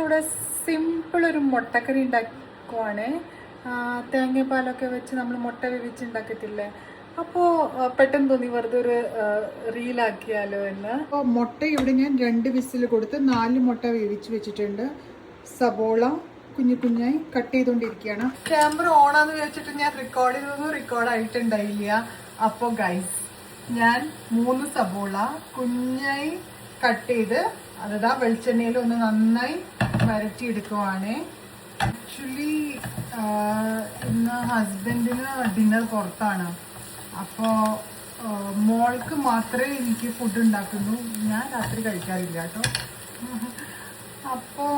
ഞാനിവിടെ സിമ്പിൾ ഒരു മുട്ടക്കറി ഉണ്ടാക്കുവാണ്. തേങ്ങാപ്പാലൊക്കെ വെച്ച് നമ്മൾ മുട്ട വേവിച്ചുണ്ടാക്കത്തില്ലേ, അപ്പോൾ പെട്ടെന്ന് തോന്നി വെറുതെ ഒരു റീലാക്കിയാലോ എന്ന്. അപ്പോൾ മുട്ട ഇവിടെ ഞാൻ 2 വിസിൽ കൊടുത്ത് 4 മുട്ട വേവിച്ച് വെച്ചിട്ടുണ്ട്. സബോള കുഞ്ഞു കുഞ്ഞായി കട്ട് ചെയ്തുകൊണ്ടിരിക്കുകയാണ്. ക്യാമറ ഓണാന്ന് വെച്ചിട്ട് ഞാൻ റെക്കോർഡ് ചെയ്തൊന്നും റെക്കോർഡായിട്ടുണ്ടായില്ല. അപ്പോൾ ഗൈസ്, ഞാൻ 3 സബോള കുഞ്ഞായി കട്ട് ചെയ്ത് അതാ വെളിച്ചെണ്ണയിൽ ഒന്ന് നന്നായി വരട്ടിയെടുക്കുവാണ്. ആക്ച്വലി ഇന്ന് ഹസ്ബൻഡിന് ഡിന്നർ പുറത്താണ്. അപ്പോൾ മോൾക്ക് മാത്രമേ എനിക്ക് ഫുഡ് ഉണ്ടാക്കുന്നു, ഞാൻ രാത്രി കഴിക്കാറില്ല കേട്ടോ. അപ്പോൾ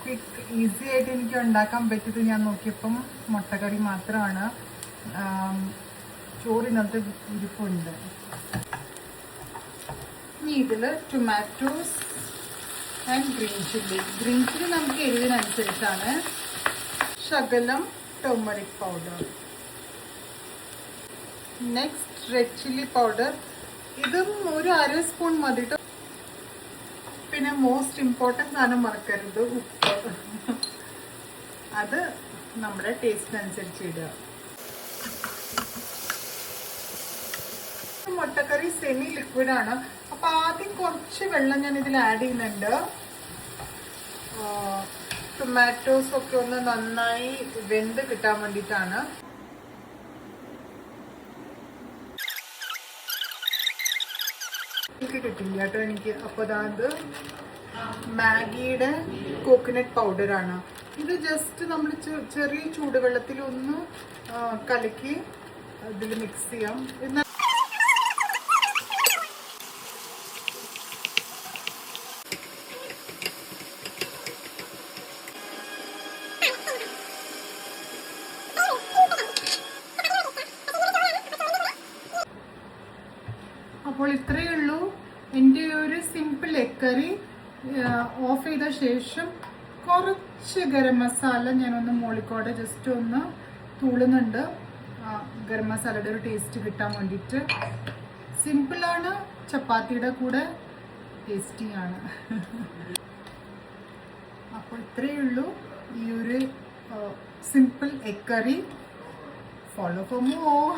ക്വിക്ക് ഈസി ആയിട്ട് എനിക്ക് ഉണ്ടാക്കാൻ പറ്റിയത് ഞാൻ നോക്കിയപ്പം മുട്ടക്കറി മാത്രമാണ്. ചോറിനകത്ത് ഇരിപ്പുണ്ട്. ഇനി ഇതിൽ ടൊമാറ്റോസ് ആൻഡ് ഗ്രീൻ ചില്ലി നമുക്ക് എരിവിനനുസരിച്ചാണ്. ശകലം turmeric powder, next red chilli powder, ഇതും ഒരു 1/2 സ്പൂൺ മതി. പിന്നെ മോസ്റ്റ് ഇമ്പോർട്ടൻറ്റ് സാധനം മറക്കരുത്, ഉപ്പ്. അത് നമ്മുടെ ടേസ്റ്റിനനുസരിച്ച് ഇടുക. മുട്ടക്കറി സെമി ലിക്വിഡ് ആണ്. അപ്പൊ ആദ്യം കുറച്ച് വെള്ളം ഞാൻ ഇതിൽ ആഡ് ചെയ്യുന്നുണ്ട്. ടൊമാറ്റോസ് ഒക്കെ ഒന്ന് നന്നായി വെന്ത് കിട്ടാൻ വേണ്ടിയിട്ടാണ്. കിട്ടില്ല കേട്ടോ എനിക്ക്. അപ്പോൾ അത് മാഗിയുടെ കോക്കനട്ട് പൗഡറാണ്. ഇത് ജസ്റ്റ് നമ്മൾ ചെറിയ ചൂടുവെള്ളത്തിൽ ഒന്ന് കലക്കി ഇതിൽ മിക്സ് ചെയ്യാം. അപ്പോൾ ഇത്രയേ ഉള്ളൂ എൻ്റെ ഒരു സിമ്പിൾ എഗ് കറി. ഓഫ് ചെയ്ത ശേഷം കുറച്ച് ഗരം മസാല ഞാനൊന്ന് മോളിക്കോടെ ജസ്റ്റ് ഒന്ന് തൂളുന്നുണ്ട്, ഗരം മസാലയുടെ ഒരു ടേസ്റ്റ് കിട്ടാൻ വേണ്ടിയിട്ട്. സിമ്പിളാണ്, ചപ്പാത്തിയുടെ കൂടെ ടേസ്റ്റിയാണ്. അപ്പോൾ ഇത്രയേ ഉള്ളൂ ഈ ഒരു simple egg curry. Follow for more.